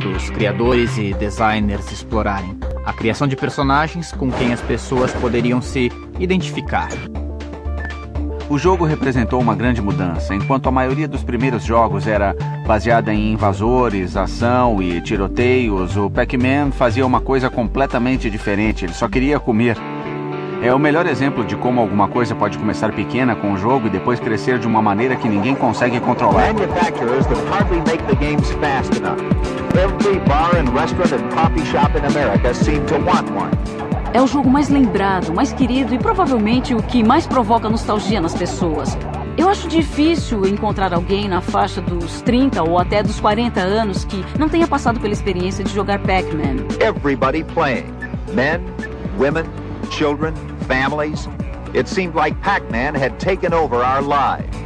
para os criadores e designers explorarem. A criação de personagens com quem as pessoas poderiam se identificar. O jogo representou uma grande mudança. Enquanto a maioria dos primeiros jogos era baseada em invasores, ação e tiroteios, o Pac-Man fazia uma coisa completamente diferente. Ele só queria comer. É o melhor exemplo de como alguma coisa pode começar pequena com o jogo e depois crescer de uma maneira que ninguém consegue controlar. Manufacturers can hardly make the games fast enough. Every bar and restaurant and coffee shop in America seem to want one. É o jogo mais lembrado, mais querido e provavelmente o que mais provoca nostalgia nas pessoas. Eu acho difícil encontrar alguém na faixa dos 30 ou até dos 40 anos que não tenha passado pela experiência de jogar Pac-Man. Everybody playing. Men, women, children, families. It seemed like Pac-Man had taken over our lives.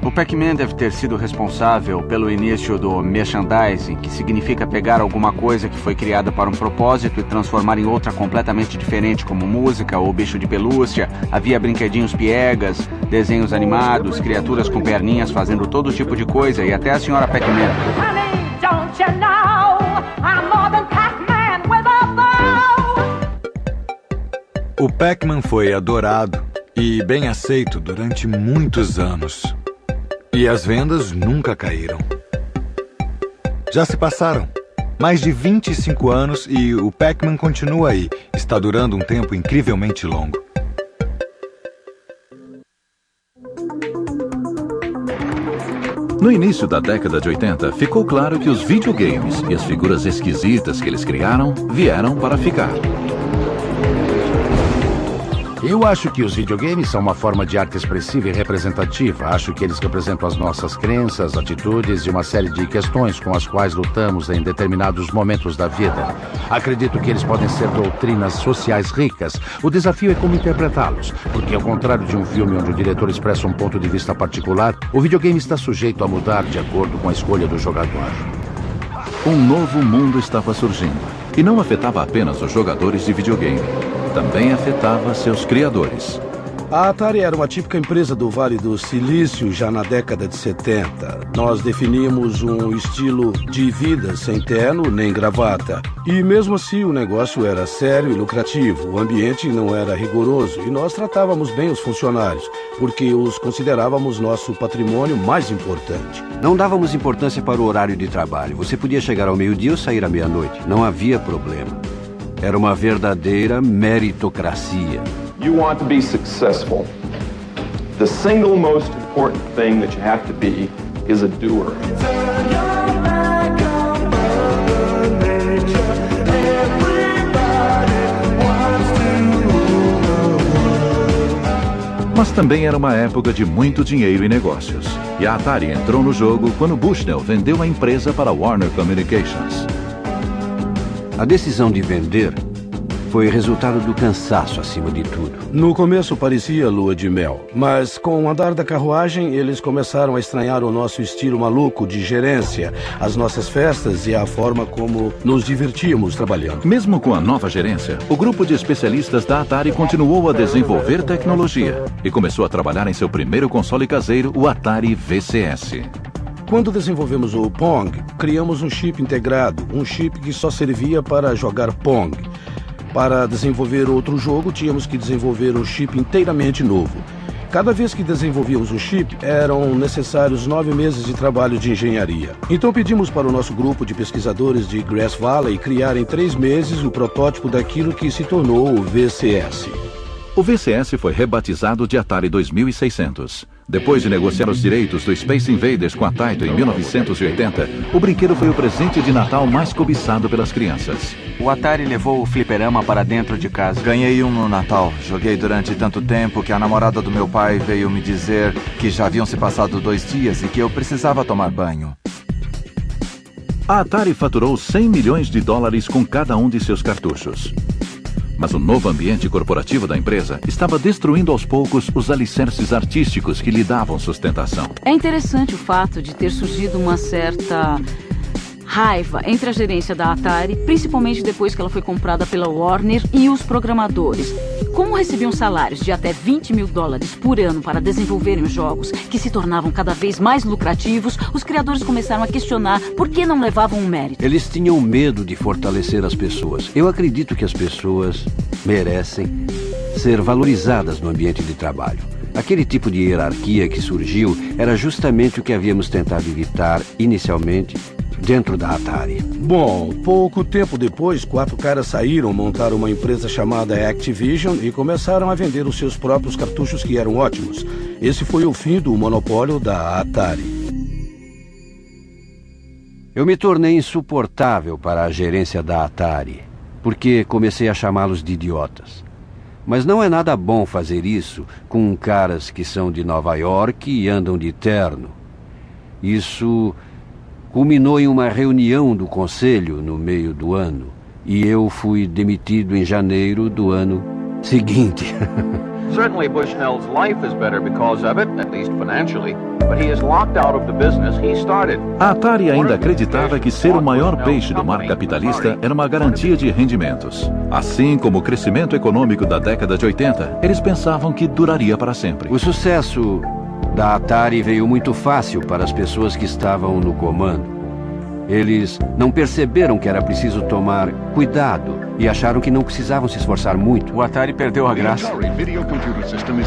O Pac-Man deve ter sido responsável pelo início do merchandising, que significa pegar alguma coisa que foi criada para um propósito e transformar em outra completamente diferente, como música ou bicho de pelúcia. Havia brinquedinhos piegas, desenhos animados, criaturas com perninhas fazendo todo tipo de coisa e até a senhora Pac-Man. Honey, don't you know I'm more than Pac-Man with a bow? O Pac-Man foi adorado e bem aceito durante muitos anos. E as vendas nunca caíram. Já se passaram mais de 25 anos e o Pac-Man continua aí. Está durando um tempo incrivelmente longo. No início da década de 80, ficou claro que os videogames e as figuras esquisitas que eles criaram vieram para ficar. Eu acho que os videogames são uma forma de arte expressiva e representativa. Acho que eles representam as nossas crenças, atitudes e uma série de questões com as quais lutamos em determinados momentos da vida. Acredito que eles podem ser doutrinas sociais ricas. O desafio é como interpretá-los, porque ao contrário de um filme onde o diretor expressa um ponto de vista particular, o videogame está sujeito a mudar de acordo com a escolha do jogador. Um novo mundo estava surgindo, e não afetava apenas os jogadores de videogame. Também afetava seus criadores. A Atari era uma típica empresa do Vale do Silício já na década de 70. Nós definíamos um estilo de vida sem terno nem gravata. E mesmo assim o negócio era sério e lucrativo. O ambiente não era rigoroso e nós tratávamos bem os funcionários, porque os considerávamos nosso patrimônio mais importante. Não dávamos importância para o horário de trabalho. Você podia chegar ao meio-dia ou sair à meia-noite. Não havia problema. Era uma verdadeira meritocracia. You want to be successful. The single most important thing that you have to be is a doer. Mas também era uma época de muito dinheiro e negócios. E a Atari entrou no jogo quando Bushnell vendeu a empresa para a Warner Communications. A decisão de vender foi resultado do cansaço acima de tudo. No começo parecia lua de mel, mas com o andar da carruagem eles começaram a estranhar o nosso estilo maluco de gerência, as nossas festas e a forma como nos divertíamos trabalhando. Mesmo com a nova gerência, o grupo de especialistas da Atari continuou a desenvolver tecnologia e começou a trabalhar em seu primeiro console caseiro, o Atari VCS. Quando desenvolvemos o Pong, criamos um chip integrado, um chip que só servia para jogar Pong. Para desenvolver outro jogo, tínhamos que desenvolver um chip inteiramente novo. Cada vez que desenvolvíamos um chip, eram necessários 9 meses de trabalho de engenharia. Então pedimos para o nosso grupo de pesquisadores de Grass Valley criar em 3 meses o protótipo daquilo que se tornou o VCS. O VCS foi rebatizado de Atari 2600. Depois de negociar os direitos do Space Invaders com a Taito em 1980, o brinquedo foi o presente de Natal mais cobiçado pelas crianças. O Atari levou o fliperama para dentro de casa. Ganhei um no Natal. Joguei durante tanto tempo que a namorada do meu pai veio me dizer que já haviam se passado 2 dias e que eu precisava tomar banho. A Atari faturou 100 milhões de dólares com cada um de seus cartuchos. Mas o novo ambiente corporativo da empresa estava destruindo aos poucos os alicerces artísticos que lhe davam sustentação. É interessante o fato de ter surgido uma certa raiva entre a gerência da Atari, principalmente depois que ela foi comprada pela Warner, e os programadores. Como recebiam salários de até $20 mil por ano para desenvolverem os jogos, que se tornavam cada vez mais lucrativos, os criadores começaram a questionar por que não levavam um mérito. Eles tinham medo de fortalecer as pessoas. Eu acredito que as pessoas merecem ser valorizadas no ambiente de trabalho. Aquele tipo de hierarquia que surgiu era justamente o que havíamos tentado evitar inicialmente dentro da Atari. Bom, pouco tempo depois, 4 caras saíram, montaram uma empresa chamada Activision e começaram a vender os seus próprios cartuchos que eram ótimos. Esse foi o fim do monopólio da Atari. Eu me tornei insuportável para a gerência da Atari, porque comecei a chamá-los de idiotas. Mas não é nada bom fazer isso com caras que são de Nova York e andam de terno. Isso culminou em uma reunião do conselho no meio do ano, e eu fui demitido em janeiro do ano seguinte. Certainly Bushnell's life is better because of it, at least financially, but he is locked out of the business he started. A Atari ainda acreditava que ser o maior peixe do mar capitalista era uma garantia de rendimentos. Assim como o crescimento econômico da década de 80, eles pensavam que duraria para sempre. O sucesso da Atari veio muito fácil para as pessoas que estavam no comando. Eles não perceberam que era preciso tomar cuidado e acharam que não precisavam se esforçar muito. O Atari perdeu a graça.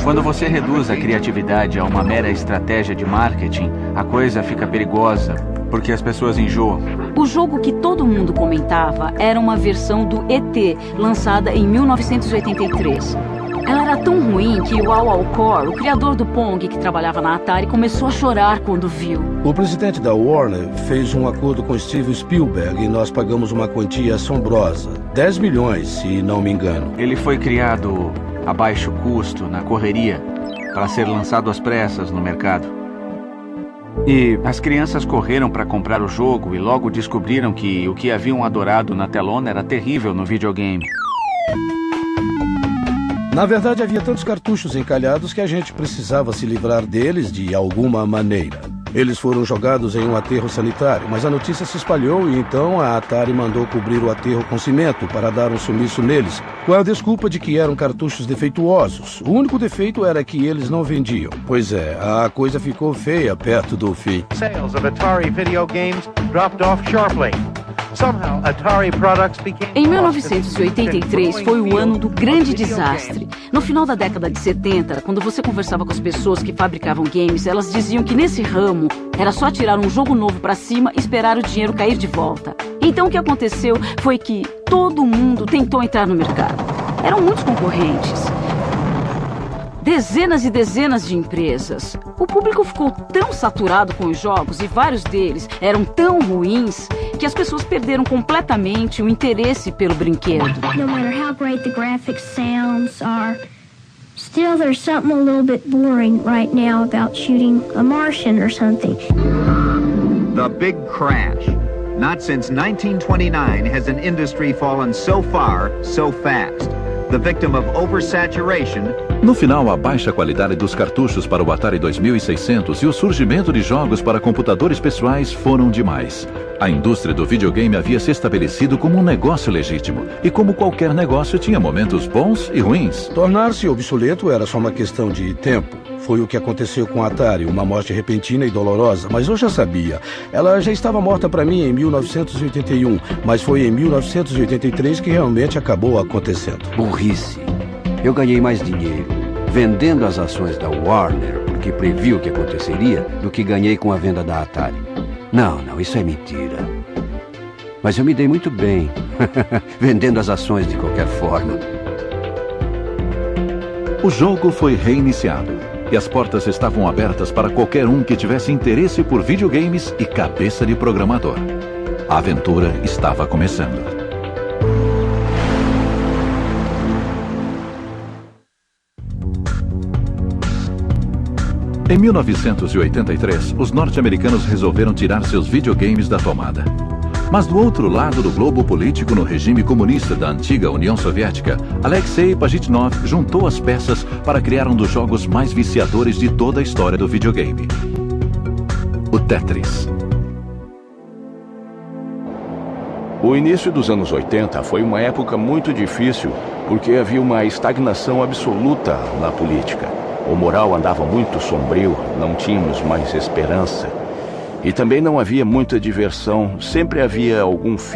Quando você reduz a criatividade a uma mera estratégia de marketing, a coisa fica perigosa, porque as pessoas enjoam. O jogo que todo mundo comentava era uma versão do ET, lançada em 1983. Ela era tão ruim que o Al Alcor, o criador do Pong que trabalhava na Atari, começou a chorar quando viu. O presidente da Warner fez um acordo com Steven Spielberg e nós pagamos uma quantia assombrosa. 10 milhões, se não me engano. Ele foi criado a baixo custo, na correria, para ser lançado às pressas no mercado. E as crianças correram para comprar o jogo e logo descobriram que o que haviam adorado na telona era terrível no videogame. Na verdade, havia tantos cartuchos encalhados que a gente precisava se livrar deles de alguma maneira. Eles foram jogados em um aterro sanitário, mas a notícia se espalhou e então a Atari mandou cobrir o aterro com cimento para dar um sumiço neles, com a desculpa de que eram cartuchos defeituosos. O único defeito era que eles não vendiam. Pois é, a coisa ficou feia perto do fim. Sales of Atari video games dropped off sharply. Em 1983 foi o ano do grande desastre. No final da década de 70, quando você conversava com as pessoas que fabricavam games, elas diziam que nesse ramo era só tirar um jogo novo para cima e esperar o dinheiro cair de volta. Então o que aconteceu foi que todo mundo tentou entrar no mercado. Eram muitos concorrentes. Dezenas e dezenas de empresas. O público ficou tão saturado com os jogos e vários deles eram tão ruins que as pessoas perderam completamente o interesse pelo brinquedo. No matter how great the graphics sounds are, still there's something a little bit boring right now about shooting a Martian or something. The big crash. Not since 1929 has an industry fallen so far, so fast. The victim of oversaturation. No final, a baixa qualidade dos cartuchos para o Atari 2600 e o surgimento de jogos para computadores pessoais foram demais. A indústria do videogame havia se estabelecido como um negócio legítimo, e como qualquer negócio tinha momentos bons e ruins. Tornar-se obsoleto era só uma questão de tempo. Foi o que aconteceu com a Atari, uma morte repentina e dolorosa, mas eu já sabia. Ela já estava morta para mim em 1981, mas foi em 1983 que realmente acabou acontecendo. Burrice. Eu ganhei mais dinheiro vendendo as ações da Warner, porque previ o que aconteceria, do que ganhei com a venda da Atari. Não, isso é mentira. Mas eu me dei muito bem, vendendo as ações de qualquer forma. O jogo foi reiniciado. E as portas estavam abertas para qualquer um que tivesse interesse por videogames e cabeça de programador. A aventura estava começando. Em 1983, os norte-americanos resolveram tirar seus videogames da tomada. Mas do outro lado do globo político, no regime comunista da antiga União Soviética, Alexei Pajitnov juntou as peças para criar um dos jogos mais viciadores de toda a história do videogame: o Tetris. O início dos anos 80 foi uma época muito difícil porque havia uma estagnação absoluta na política. O moral andava muito sombrio, não tínhamos mais esperança. E também não havia muita diversão, sempre havia algum